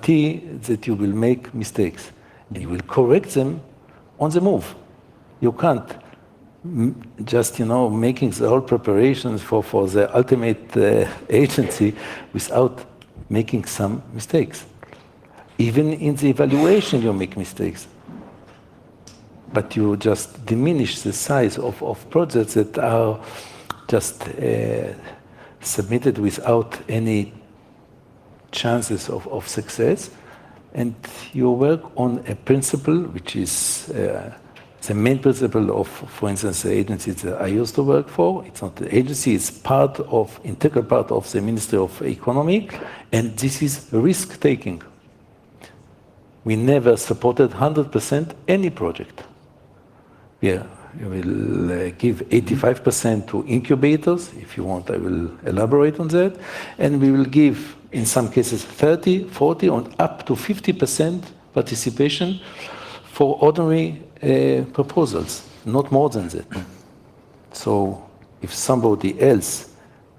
guarantee that you will make mistakes. And you will correct them on the move. You can't just, making the whole preparations for the ultimate agency without making some mistakes. Even in the evaluation, you make mistakes. But you just diminish the size of projects that are just submitted without any chances of success. And you work on a principle which is the main principle of, for instance, the agency that I used to work for. It's not the agency, it's integral part of the Ministry of Economy, and this is risk-taking. We never supported 100% any project. We will give 85% to incubators. If you want, I will elaborate on that. And we will give, in some cases, 30, 40, or up to 50% participation for ordinary proposals, not more than that. So if somebody else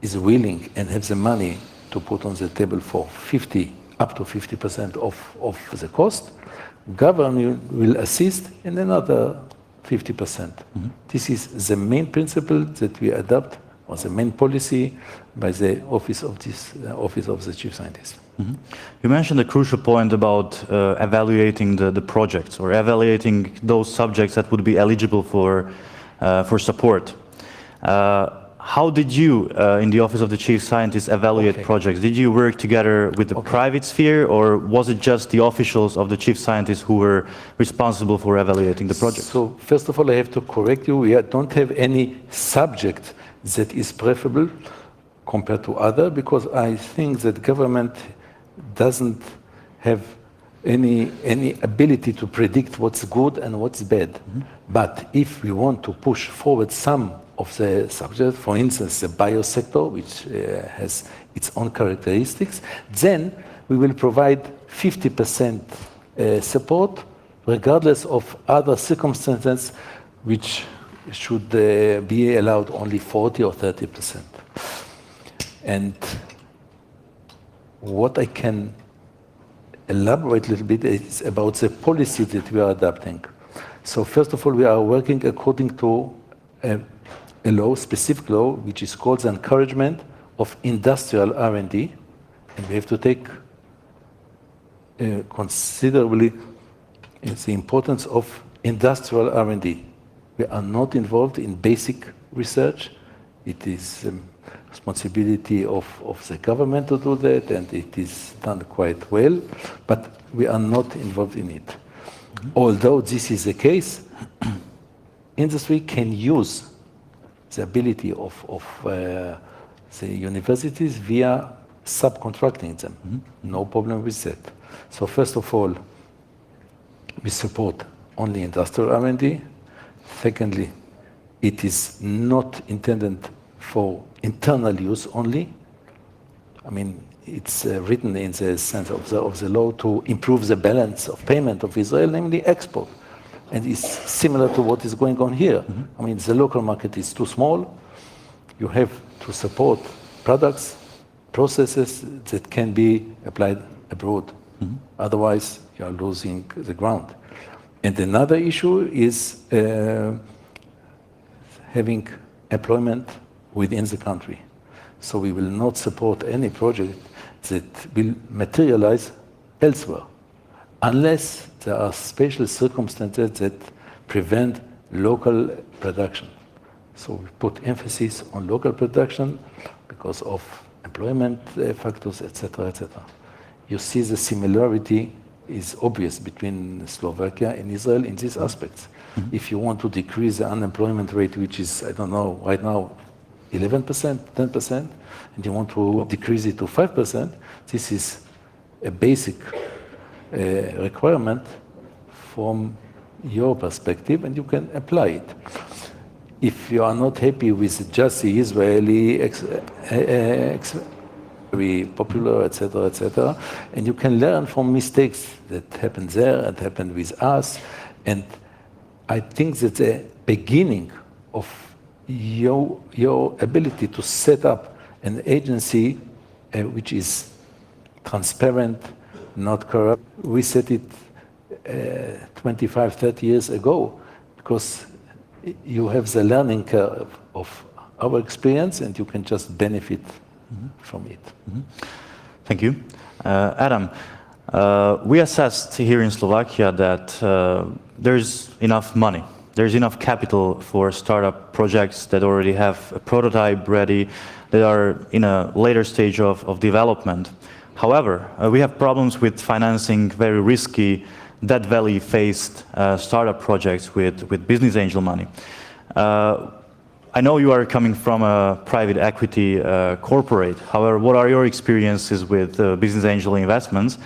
is willing and has the money to put on the table for up to 50% of the cost, government will assist in another 50%. Mm-hmm. This is the main principle that we adopt, or the main policy by the office of the chief scientist. Mm-hmm. You mentioned a crucial point about evaluating the projects, or evaluating those subjects that would be eligible for support. How did you, in the office of the chief scientist, evaluate projects? Did you work together with the private sphere, or was it just the officials of the chief scientist who were responsible for evaluating the projects? So first of all, I have to correct you. We don't have any subject that is preferable compared to other, because I think that government doesn't have any ability to predict what's good and what's bad. Mm-hmm. But if we want to push forward some of the subject, for instance, the biosector, which has its own characteristics, then we will provide 50% support, regardless of other circumstances, which should be allowed only 40 or 30%. And what I can elaborate a little bit is about the policy that we are adopting. So first of all, we are working according to a law, specific law, which is called the encouragement of industrial R&D, and we have to take considerably the importance of industrial R&D. We are not involved in basic research. It is responsibility of the government to do that, and it is done quite well, but we are not involved in it. Mm-hmm. Although this is the case, industry can use the ability of the universities via subcontracting them. Mm-hmm. No problem with that. So first of all, we support only industrial R&D. Secondly, it is not intended for internal use only. I mean, it's written in the sense of the law to improve the balance of payment of Israel, namely export. And it's similar to what is going on here. Mm-hmm. I mean, the local market is too small. You have to support products, processes that can be applied abroad. Mm-hmm. Otherwise, you are losing the ground. And another issue is having employment within the country. So we will not support any project that will materialize elsewhere, unless there are special circumstances that prevent local production. So we put emphasis on local production because of employment factors, etc., etc. You see the similarity is obvious between Slovakia and Israel in these aspects. Mm-hmm. If you want to decrease the unemployment rate, which is, I don't know, right now 11%, 10%, and you want to decrease it to 5%, this is a basic requirement from your perspective, and you can apply it. If you are not happy with just the Israeli very popular, etc., and you can learn from mistakes that happened there and happened with us. And I think that the beginning of your ability to set up an agency which is transparent, not corrupt. We set it 25, 30 years ago because you have the learning curve of our experience and you can just benefit from it. Thank you. Adam, we assessed here in Slovakia that there's enough money, there's enough capital for startup projects that already have a prototype ready, that are in a later stage of development. However, we have problems with financing very risky, debt valley-faced startup projects with business angel money. I know you are coming from a private equity corporate. However, what are your experiences with business angel investments?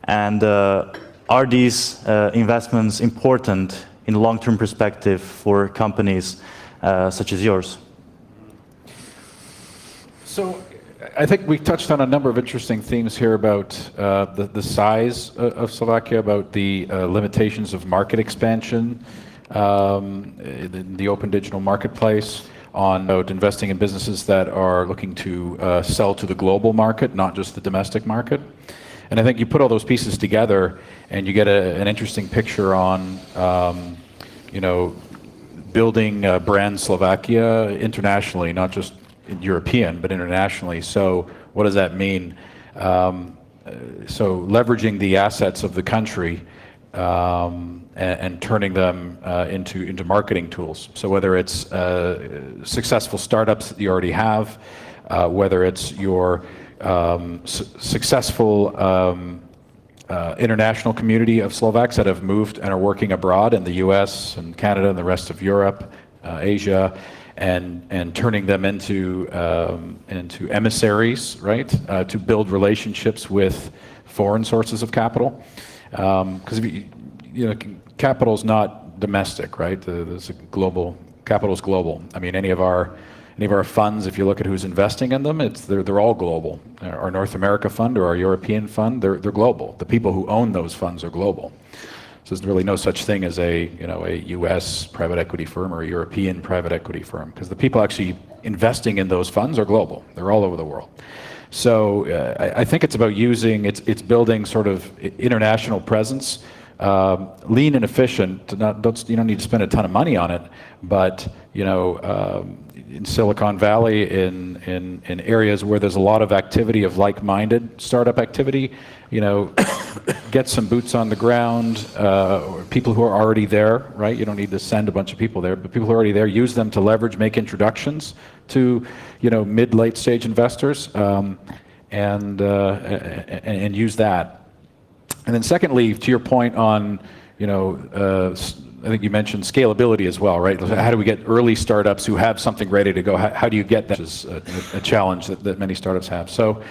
And are these investments important in the long-term perspective for companies such as yours? So I think we touched on a number of interesting themes here about the size of Slovakia, about the limitations of market expansion, the open digital marketplace, on investing in businesses that are looking to sell to the global market, not just the domestic market. And I think you put all those pieces together and you get an interesting picture on, building brand Slovakia internationally, not just European, but internationally. So what does that mean? So leveraging the assets of the country and turning them into marketing tools. So whether it's successful startups that you already have, whether it's your successful international community of Slovaks that have moved and are working abroad in the US and Canada and the rest of Europe, Asia, and turning them into emissaries, right, to build relationships with foreign sources of capital. Because capital is not domestic, right? There's a global capital is global. I mean, any of our funds, if you look at who's investing in them, they're all global. Our North America fund or our European fund, they're global. The people who own those funds are global. So there's really no such thing as a U.S. private equity firm or a European private equity firm, because the people actually investing in those funds are global. They're all over the world. So I think it's about it's building sort of international presence, lean and efficient. You don't need to spend a ton of money on it, but in Silicon Valley, in areas where there's a lot of activity of like-minded startup activity, get some boots on the ground, or people who are already there, right? You don't need to send a bunch of people there, but people who are already there, use them to leverage, make introductions to, mid, late stage investors, and use that. And then secondly, to your point on, I think you mentioned scalability as well, right? How do we get early startups who have something ready to go? How do you get that? Which is a challenge that many startups have. So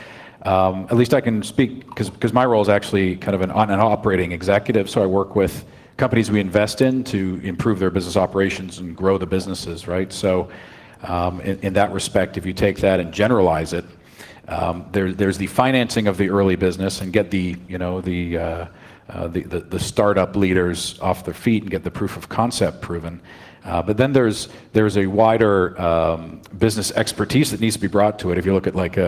at least I can speak, because my role is actually kind of an operating executive. So I work with companies we invest in to improve their business operations and grow the businesses, right? So in that respect, if you take that and generalize it, there's the financing of the early business and get the startup leaders off their feet and get the proof of concept proven. But then there's a wider business expertise that needs to be brought to it. If you look at like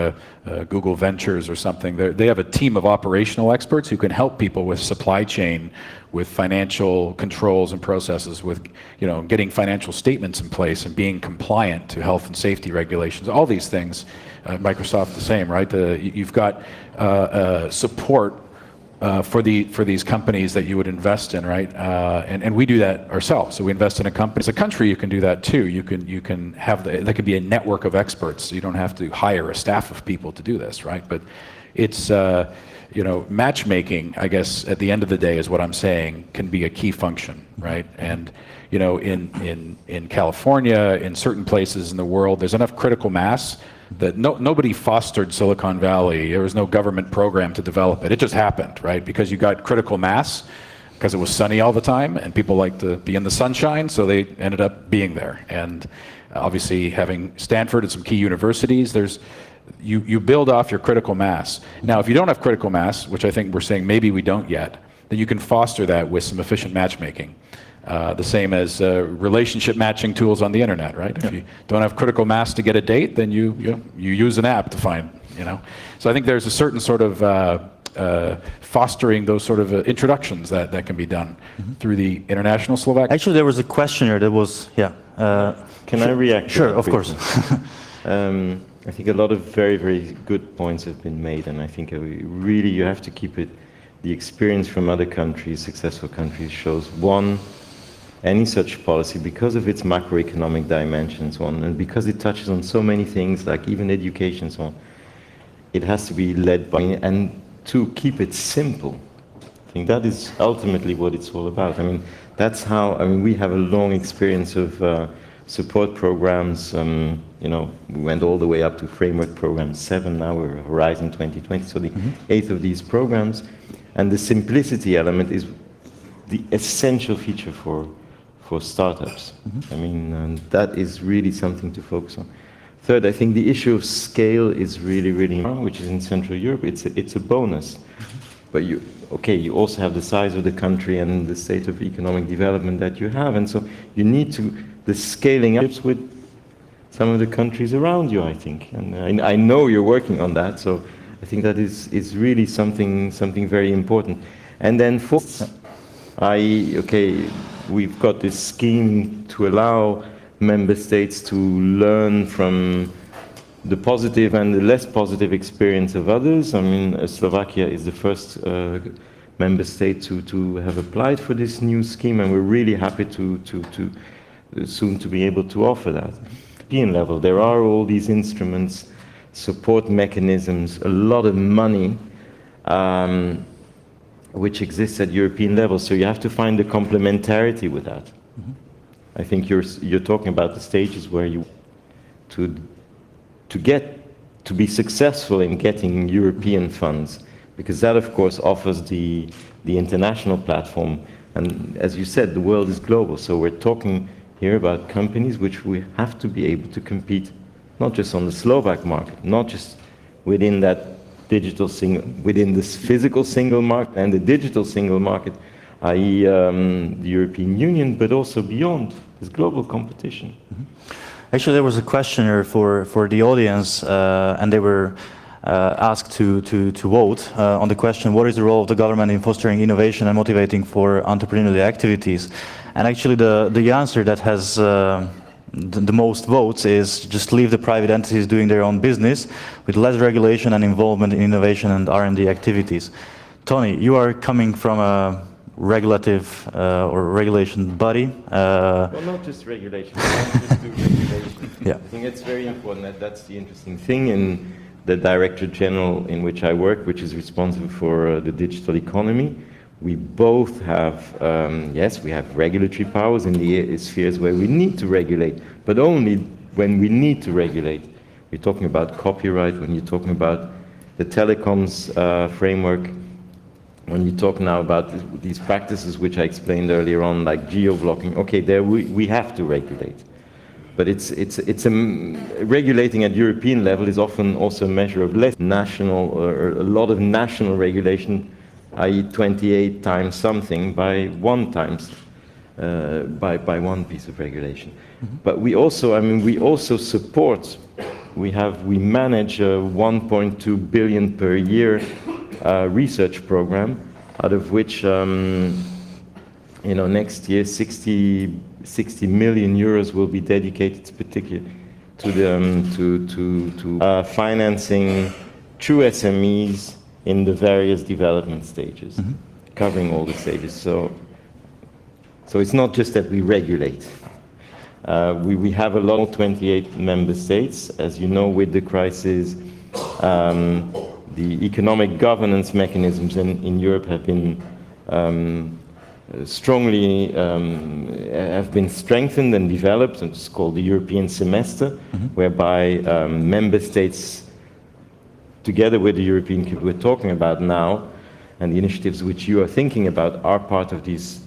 Google Ventures or something, they have a team of operational experts who can help people with supply chain, with financial controls and processes, with getting financial statements in place and being compliant to health and safety regulations. All these things, Microsoft the same, right? You've got support for these companies that you would invest in, right? And we do that ourselves. So we invest in a company. As a country, you can do that too. You can have that could be a network of experts. So you don't have to hire a staff of people to do this, right? But it's matchmaking, I guess, at the end of the day, is what I'm saying, can be a key function, right? And in California, in certain places in the world, there's enough critical mass that nobody fostered Silicon Valley. There was no government program to develop it. It just happened, right? Because you got critical mass, because it was sunny all the time, and people like to be in the sunshine, so they ended up being there. And obviously, having Stanford and some key universities, you build off your critical mass. Now, if you don't have critical mass, which I think we're saying maybe we don't yet, then you can foster that with some efficient matchmaking. The same as relationship matching tools on the internet, right? If you don't have critical mass to get a date, then you use an app to find, So I think there's a certain sort of fostering those sort of introductions that can be done through the International Slovak. Actually, there was a questionnaire that was, Can I react? to Sure, that of course. briefly? I think a lot of very, very good points have been made, and I think really you have to keep it. The experience from other countries, successful countries, shows one, any such policy, because of its macroeconomic dimension and so on, and because it touches on so many things, like even education and so on, it has to be led by, and to keep it simple. I think that is ultimately what it's all about. I mean, that's how, I mean, we have a long experience of support programs. You know, we went all the way up to framework program 7, now we're Horizon 2020, so the 8th of these programs. And the simplicity element is the essential feature for startups. I mean, that is really something to focus on. Third, I think the issue of scale is really, really important, which is in Central Europe. It's a bonus. But you also have the size of the country and the state of economic development that you have. And so you need the scaling up with some of the countries around you, I think. And I know you're working on that, so I think that is really something very important. And then fourth, we've got this scheme to allow member states to learn from the positive and the less positive experience of others. I mean, Slovakia is the first member state to have applied for this new scheme, and we're really happy to soon to be able to offer that. European level, there are all these instruments, support mechanisms, a lot of money which exists at European level. So you have to find the complementarity with that. I think you're talking about the stages where you to be successful in getting European funds, because that of course offers the international platform. And as you said, the world is global. So we're talking here about companies which we have to be able to compete, not just on the Slovak market, not just within that within this physical single market and the digital single market, i.e. the European Union, but also beyond this global competition. Actually, there was a questionnaire for the audience, and they were asked to vote on the question, what is the role of the government in fostering innovation and motivating for entrepreneurial activities? And actually the answer that has the most votes is just leave the private entities doing their own business with less regulation and involvement in innovation and R&D activities. Tony, you are coming from a regulative or regulation body. Well, not just regulation, not just do regulation. Yeah. I think it's very important. That's the interesting thing in the Directorate General in which I work, which is responsible for the digital economy. We both have, yes, we have regulatory powers in the spheres where we need to regulate, but only when we need to regulate. We're talking about copyright, when you're talking about the telecoms framework, when you talk now about these practices which I explained earlier on, like geo-blocking, okay, there we have to regulate. But regulating at European level is often also a measure of less national, or a lot of national regulation, i.e. 28 times something by one piece of regulation. But we also support, we manage a 1.2 billion per year research program, out of which next year 60 million euros will be dedicated particularly to financing true SMEs in the various development stages, covering all the stages. So it's not just that we regulate. We have a lot of 28 member states. As you know, with the crisis, the economic governance mechanisms in Europe have been have been strengthened and developed. It's called the European semester, whereby member states, together with the European Commission we're talking about now, and the initiatives which you are thinking about, are part of this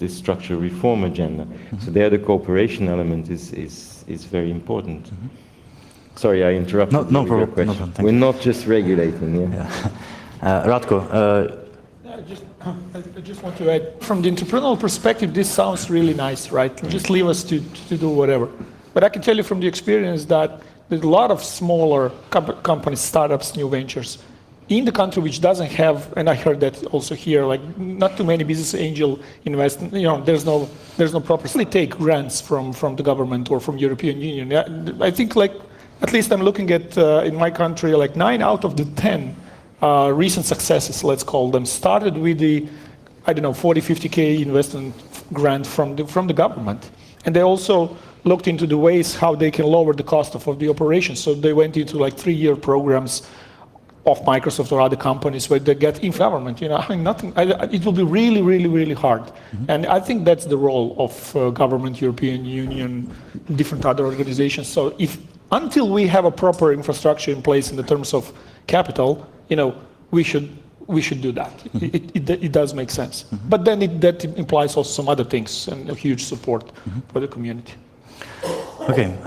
structural reform agenda. So there the cooperation element is very important. Sorry, I interrupted. No problem. We're not just regulating. Ratko. I just want to add, from the entrepreneurial perspective, this sounds really nice, right? Just leave us to do whatever. But I can tell you from the experience that there's a lot of smaller companies, startups, new ventures, in the country which doesn't have, and I heard that also here, like not too many business angel investment, there's no proper, take grants from the government or from European Union. I think like, at least I'm looking at, in my country, like 9 out of the 10 recent successes, let's call them, started with the, 40, 50K investment grant from the government. And they also looked into the ways how they can lower the cost of the operation. So they went into like 3-year programs of Microsoft or other companies where they get in government. It will be really, really, really hard. Mm-hmm. And I think that's the role of government, European Union, different other organizations. So until we have a proper infrastructure in place in the terms of capital, we should do that. Mm-hmm. It does make sense. Mm-hmm. But then that implies also some other things and a huge support for the community. Okay.